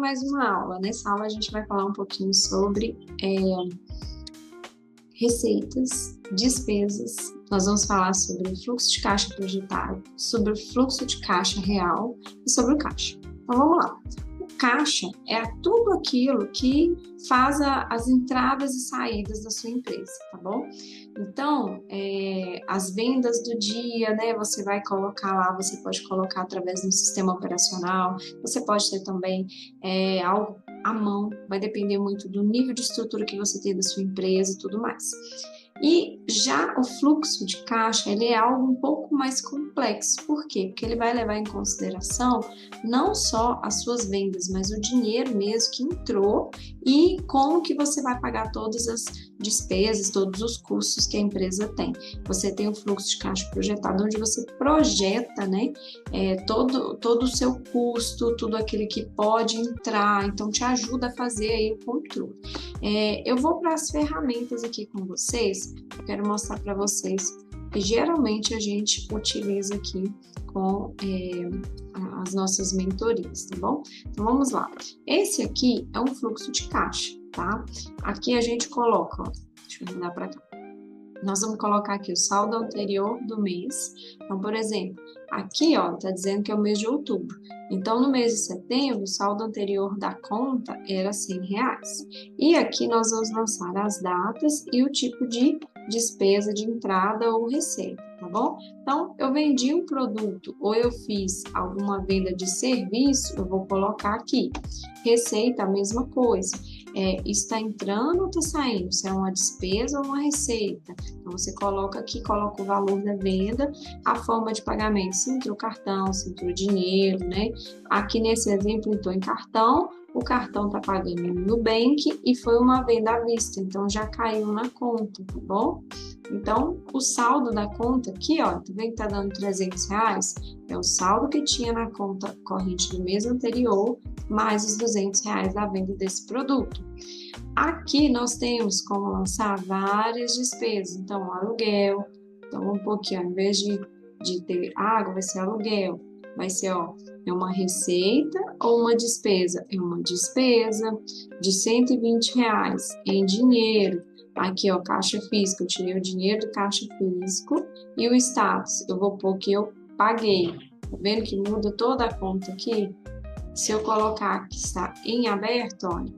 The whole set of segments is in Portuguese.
mais uma aula. Nessa aula a gente vai falar um pouquinho sobre receitas, despesas. Nós vamos falar sobre o fluxo de caixa projetado, sobre o fluxo de caixa real e sobre o caixa. Então vamos lá. O caixa é tudo aquilo que faz as entradas e saídas da sua empresa, tá bom? Então, as vendas do dia, né? Você vai colocar lá, você pode colocar através do sistema operacional, você pode ter também algo à mão, vai depender muito do nível de estrutura que você tem da sua empresa e tudo mais. E já o fluxo de caixa, ele é algo um pouco mais complexo. Por quê? Porque ele vai levar em consideração não só as suas vendas, mas o dinheiro mesmo que entrou e como que você vai pagar todas as despesas, todos os custos que a empresa tem. Você tem o fluxo de caixa projetado, onde você projeta, né, todo o seu custo, tudo aquilo que pode entrar, então te ajuda a fazer aí o controle. Eu vou para as ferramentas aqui com vocês, eu quero mostrar para vocês que geralmente a gente utiliza aqui com as nossas mentorias, tá bom? Então vamos lá. Esse aqui é um fluxo de caixa, tá? Aqui a gente coloca, ó, deixa eu mudar para cá. Nós vamos colocar aqui o saldo anterior do mês. Então, por exemplo, aqui, ó, tá dizendo que é o mês de outubro. Então, no mês de setembro, o saldo anterior da conta era R$100. E aqui nós vamos lançar as datas e o tipo de despesa de entrada ou receita, tá bom? Então, eu vendi um produto ou eu fiz alguma venda de serviço, eu vou colocar aqui. Receita, a mesma coisa. Está entrando ou está saindo? Se é uma despesa ou uma receita. Então, você coloca aqui, coloca o valor da venda, a forma de pagamento, se entrou cartão, se entrou dinheiro, né? Aqui nesse exemplo, entrou em cartão, o cartão está pagando no Nubank e foi uma venda à vista, então já caiu na conta, tá bom? Então, o saldo da conta aqui, ó, tá vendo que tá dando R$300? É o saldo que tinha na conta corrente do mês anterior, mais os R$200 da venda desse produto. Aqui nós temos como lançar várias despesas, então aluguel, então um pouquinho, ao invés de ter água, vai ser aluguel, vai ser, ó, é uma receita ou uma despesa? É uma despesa de R$120 em dinheiro. Aqui, ó, caixa física, eu tirei o dinheiro do caixa físico e o status, eu vou pôr que eu paguei. Tá vendo que muda toda a conta aqui? Se eu colocar que está em aberto, olha,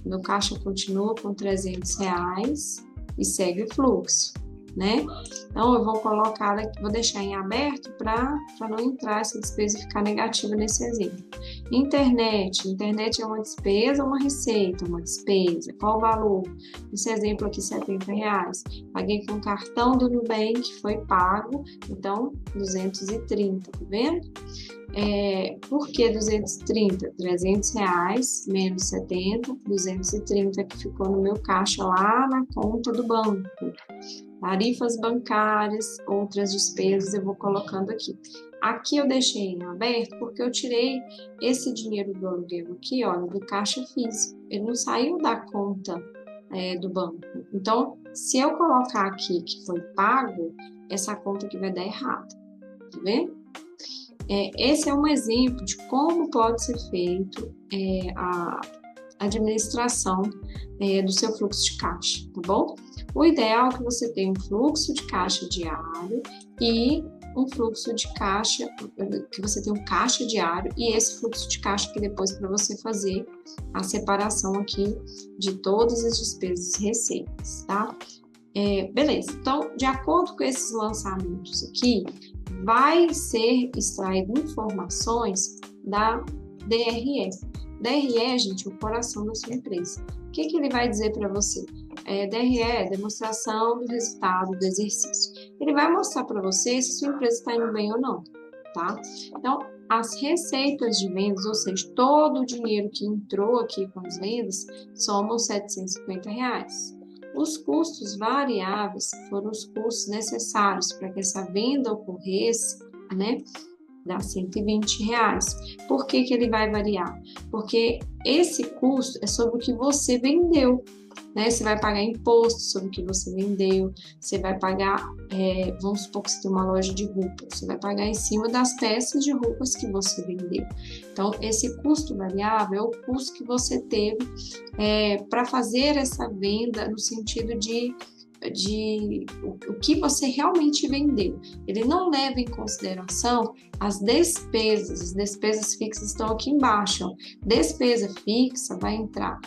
meu caixa continua com R$300 e segue o fluxo, né? Então, eu vou colocar aqui, vou deixar em aberto para não entrar essa despesa e ficar negativa nesse exemplo. Internet é uma despesa ou uma receita? Uma despesa. Qual o valor? Esse exemplo aqui, R$70. Paguei com o cartão do Nubank, foi pago, então, 230, tá vendo? Por que 230? R$300 menos 70, 230 que ficou no meu caixa lá na conta do banco. Tarifas bancárias, outras despesas eu vou colocando aqui. Aqui eu deixei em aberto porque eu tirei esse dinheiro do aluguel aqui, olha, do caixa físico. Ele não saiu da conta do banco. Então, se eu colocar aqui que foi pago, essa conta aqui vai dar errado. Tá vendo? Esse é um exemplo de como pode ser feito a administração do seu fluxo de caixa, tá bom? O ideal é que você tenha um fluxo de caixa diário e um fluxo de caixa, que você tenha um caixa diário e esse fluxo de caixa que depois para você fazer a separação aqui de todas as despesas e receitas, tá? Beleza, então, de acordo com esses lançamentos aqui, vai ser extraído informações da DRE. DRE, gente, é o coração da sua empresa. O que ele vai dizer para você? DRE é demonstração do resultado do exercício. Ele vai mostrar para você se sua empresa está indo bem ou não, tá? Então, as receitas de vendas, ou seja, todo o dinheiro que entrou aqui com as vendas, somam R$750. Os custos variáveis foram os custos necessários para que essa venda ocorresse, né? Dá R$120. Por que ele vai variar? Porque esse custo é sobre o que você vendeu. né? Você vai pagar imposto sobre o que você vendeu, você vai pagar, vamos supor que você tem uma loja de roupas, você vai pagar em cima das peças de roupas que você vendeu. Então, esse custo variável é o custo que você teve para fazer essa venda no sentido de o que você realmente vendeu. Ele não leva em consideração as despesas fixas estão aqui embaixo. Ó. Despesa fixa vai entrar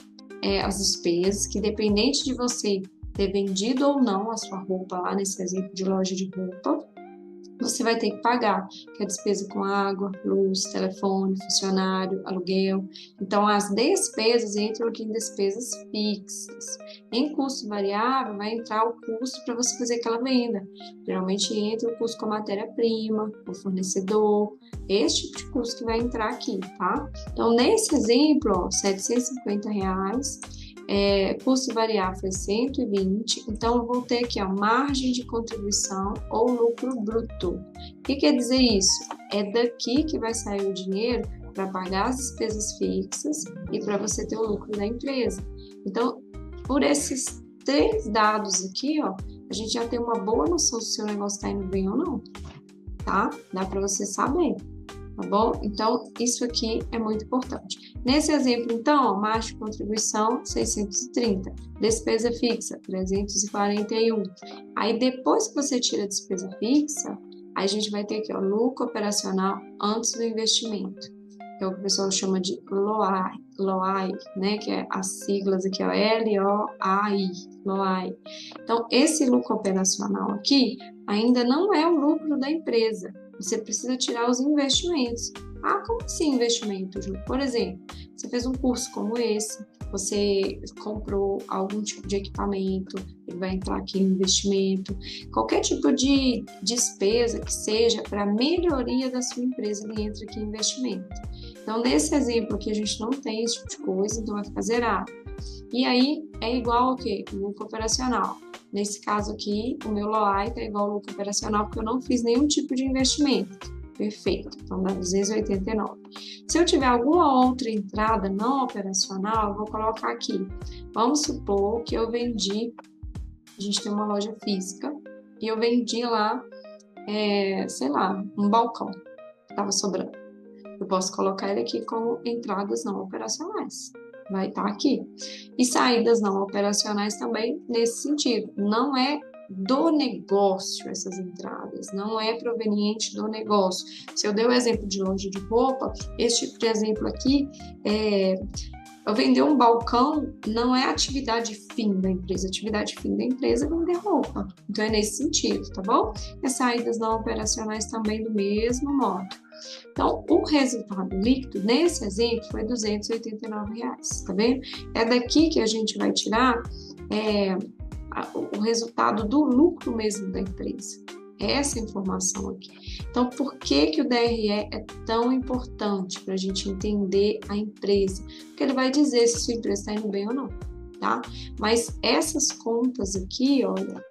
as despesas que, dependente de você ter vendido ou não a sua roupa lá nesse exemplo de loja de roupa, você vai ter que pagar, que é despesa com água, luz, telefone, funcionário, aluguel. Então, as despesas entram aqui em despesas fixas. Em custo variável, vai entrar o custo para você fazer aquela venda. Geralmente entra o custo com a matéria-prima, o fornecedor, esse tipo de custo que vai entrar aqui, tá? Então, nesse exemplo, ó, R$750, custo variável foi 120, então eu vou ter aqui a margem de contribuição ou lucro bruto. O que quer dizer isso? É daqui que vai sair o dinheiro para pagar as despesas fixas e para você ter o lucro da empresa. Então, por esses 3 dados aqui, ó, a gente já tem uma boa noção se o seu negócio está indo bem ou não, tá? Dá para você saber. Tá bom? Então, isso aqui é muito importante. Nesse exemplo, então, ó, margem de contribuição, 630. Despesa fixa, 341. Aí, depois que você tira a despesa fixa, a gente vai ter aqui, ó, lucro operacional antes do investimento. Que é o que o pessoal chama de LOAI, né? Que é as siglas aqui, ó, LOAI, LOAI. Então, esse lucro operacional aqui ainda não é o lucro da empresa. Você precisa tirar os investimentos. Ah, como assim investimento, Ju? Por exemplo, você fez um curso como esse, você comprou algum tipo de equipamento, ele vai entrar aqui em investimento. Qualquer tipo de despesa que seja para a melhoria da sua empresa, ele entra aqui em investimento. Então, nesse exemplo aqui, a gente não tem esse tipo de coisa, então vai ficar zerado. E aí, é igual ao quê? O lucro operacional. Nesse caso aqui, o meu LOAI está igual ao lucro operacional, porque eu não fiz nenhum tipo de investimento. Perfeito. Então, dá 289. Se eu tiver alguma outra entrada não operacional, eu vou colocar aqui. Vamos supor que eu vendi, a gente tem uma loja física, e eu vendi lá, sei lá, um balcão que estava sobrando. Eu posso colocar ele aqui como entradas não operacionais. Vai estar aqui. E saídas não operacionais também nesse sentido. Não é do negócio essas entradas, não é proveniente do negócio. Se eu dei o exemplo de loja de roupa, esse tipo de exemplo aqui, eu vender um balcão não é a atividade fim da empresa. A atividade fim da empresa é vender roupa. Então é nesse sentido, tá bom? E as saídas não operacionais também do mesmo modo. Então, o resultado líquido, nesse exemplo, foi R$289, tá vendo? É daqui que a gente vai tirar o resultado do lucro mesmo da empresa. Essa informação aqui. Então, por que que o DRE é tão importante para a gente entender a empresa? Porque ele vai dizer se sua empresa está indo bem ou não, tá? Mas essas contas aqui, olha,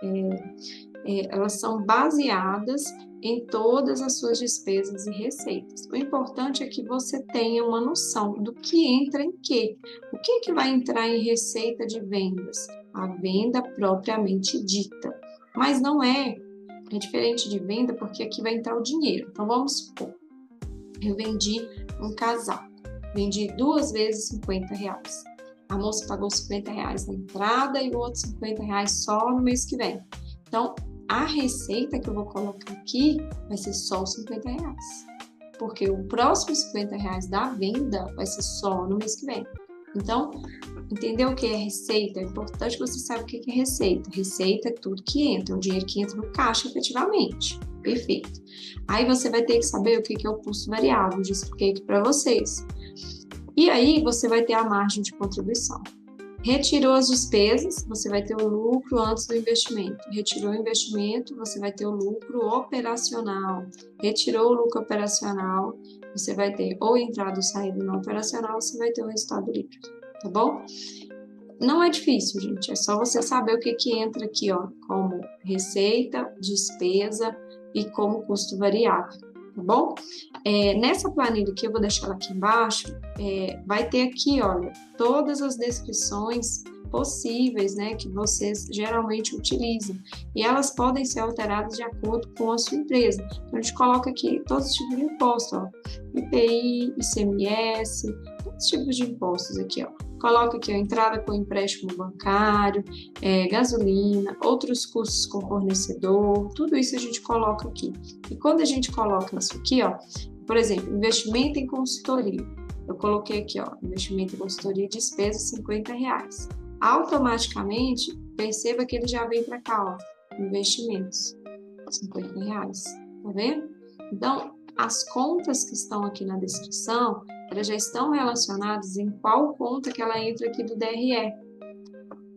elas são baseadas em todas as suas despesas e receitas. O importante é que você tenha uma noção do que entra em quê. O que que vai entrar em receita de vendas? A venda propriamente dita. Mas não é diferente de venda porque aqui vai entrar o dinheiro. Então, vamos supor, eu vendi um casaco, vendi 2 vezes R$50. A moça pagou R$50 na entrada e o outro R$50 só no mês que vem. Então, a receita que eu vou colocar aqui vai ser só os R$50, porque o próximo R$50 da venda vai ser só no mês que vem. Então, entender o que é receita? É importante que você saiba o que é receita. Receita é tudo que entra, o dinheiro que entra no caixa efetivamente. Perfeito. Aí você vai ter que saber o que é o custo variável, já expliquei aqui para vocês. E aí você vai ter a margem de contribuição. Retirou as despesas, você vai ter o lucro antes do investimento. Retirou o investimento, você vai ter o lucro operacional. Retirou o lucro operacional, você vai ter ou entrada ou saída não operacional, você vai ter o resultado líquido, tá bom? Não é difícil, gente, é só você saber o que entra aqui, ó, como receita, despesa e como custo variável. tá bom? Nessa planilha que eu vou deixar ela aqui embaixo, vai ter aqui, olha, todas as descrições possíveis, né, que vocês geralmente utilizam, e elas podem ser alteradas de acordo com a sua empresa. Então, a gente coloca aqui todos os tipos de imposto, ó, IPI, ICMS, todos os tipos de impostos aqui, ó. Coloca aqui a entrada com empréstimo bancário, gasolina, outros custos com fornecedor, tudo isso a gente coloca aqui. E quando a gente coloca isso aqui, ó, por exemplo, investimento em consultoria, eu coloquei aqui, ó, investimento em consultoria, despesa R$50. Automaticamente, perceba que ele já vem para cá, ó, investimentos, R$50, tá vendo? Então, as contas que estão aqui na descrição, elas já estão relacionadas em qual conta que ela entra aqui do DRE,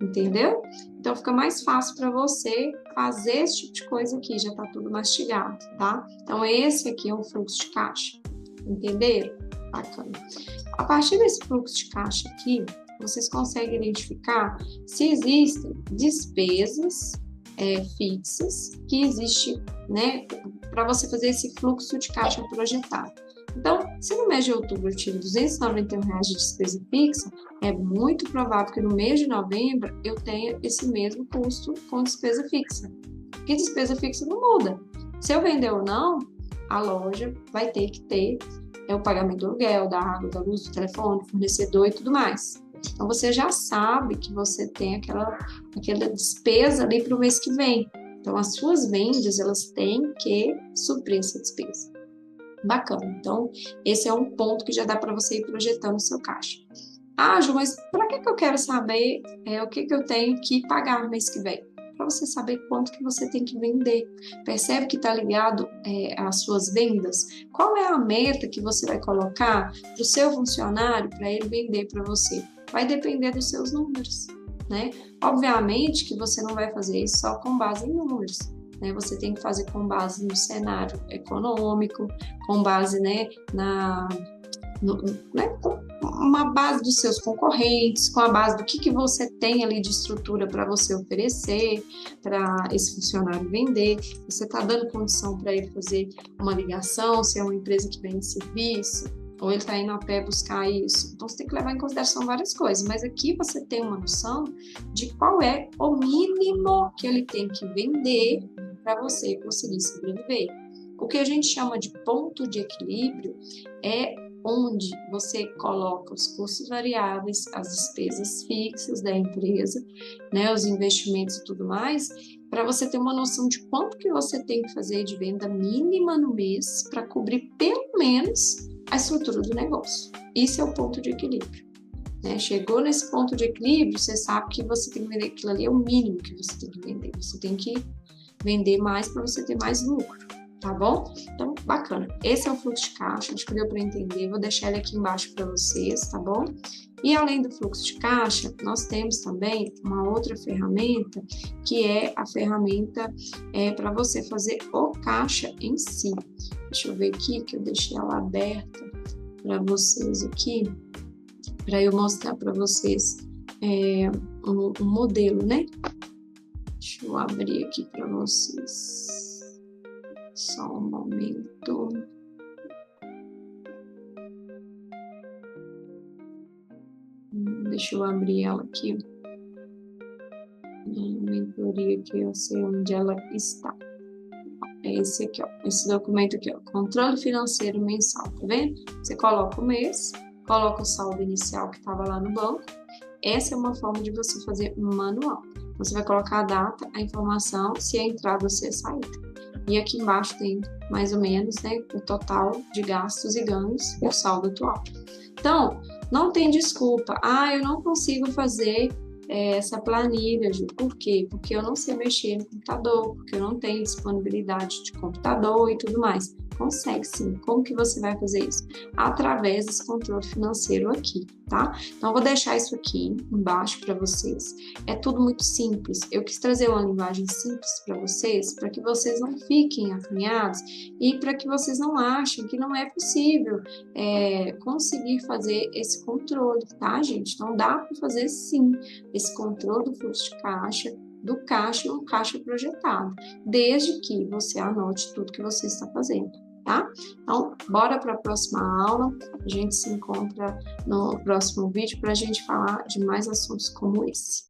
entendeu? Então, fica mais fácil para você fazer esse tipo de coisa aqui, já está tudo mastigado, tá? Então, esse aqui é o fluxo de caixa, entenderam? Bacana. A partir desse fluxo de caixa aqui, vocês conseguem identificar se existem despesas fixas que existe, né, para você fazer esse fluxo de caixa projetado. Então, se no mês de outubro eu tive R$291 de despesa fixa, é muito provável que no mês de novembro eu tenha esse mesmo custo com despesa fixa. Porque despesa fixa não muda. Se eu vender ou não, a loja vai ter que ter o pagamento do aluguel, da água, da luz, do telefone, do fornecedor e tudo mais. Então, você já sabe que você tem aquela despesa ali para o mês que vem. Então, as suas vendas, elas têm que suprir essa despesa. Bacana. Então, esse é um ponto que já dá para você ir projetando o seu caixa. Ah, Ju, mas para que eu quero saber o que eu tenho que pagar no mês que vem? Para você saber quanto que você tem que vender. Percebe que está ligado às suas vendas? Qual é a meta que você vai colocar para o seu funcionário para ele vender para você? Vai depender dos seus números, né? Obviamente que você não vai fazer isso só com base em números, né? Você tem que fazer com base no cenário econômico, com base, né, uma base dos seus concorrentes, com a base do que você tem ali de estrutura para você oferecer, para esse funcionário vender. Você está dando condição para ele fazer uma ligação, se é uma empresa que vende serviço, ou ele está indo a pé buscar isso. Então, você tem que levar em consideração várias coisas, mas aqui você tem uma noção de qual é o mínimo que ele tem que vender para você conseguir sobreviver. O que a gente chama de ponto de equilíbrio é onde você coloca os custos variáveis, as despesas fixas da empresa, né, os investimentos e tudo mais, para você ter uma noção de quanto que você tem que fazer de venda mínima no mês para cobrir pelo menos a estrutura do negócio. Isso é o ponto de equilíbrio, né? Chegou nesse ponto de equilíbrio, você sabe que você tem que vender aquilo ali, é o mínimo que você tem que vender. Você tem que vender mais para você ter mais lucro, tá bom? Então, bacana. Esse é o fluxo de caixa, acho que deu para entender. Vou deixar ele aqui embaixo para vocês, tá bom? E além do fluxo de caixa, nós temos também uma outra ferramenta, que é a ferramenta para você fazer o caixa em si. Deixa eu ver aqui, que eu deixei ela aberta para vocês aqui, para eu mostrar para vocês um modelo, né? Deixa eu abrir aqui para vocês. Só um momento. Deixa eu abrir ela aqui. Mentoria aqui, eu sei onde ela está. É esse aqui, ó. Esse documento aqui, ó. Controle financeiro mensal, tá vendo? Você coloca o mês, coloca o saldo inicial que estava lá no banco. Essa é uma forma de você fazer manual. Você vai colocar a data, a informação, se é entrada ou se é saída. E aqui embaixo tem mais ou menos, né, o total de gastos e ganhos e o saldo atual. Então, não tem desculpa. Ah, eu não consigo fazer essa planilha, Ju. Por quê? Porque eu não sei mexer no computador, porque eu não tenho disponibilidade de computador e tudo mais. Consegue sim. Como que você vai fazer isso? Através desse controle financeiro aqui, tá? Então, eu vou deixar isso aqui embaixo para vocês. É tudo muito simples. Eu quis trazer uma linguagem simples para vocês, para que vocês não fiquem acanhados e para que vocês não achem que não é possível conseguir fazer esse controle, tá, gente? Então, dá para fazer sim esse controle do fluxo de caixa, do caixa e um caixa projetado, desde que você anote tudo que você está fazendo. tá? Então, bora para a próxima aula, a gente se encontra no próximo vídeo para a gente falar de mais assuntos como esse.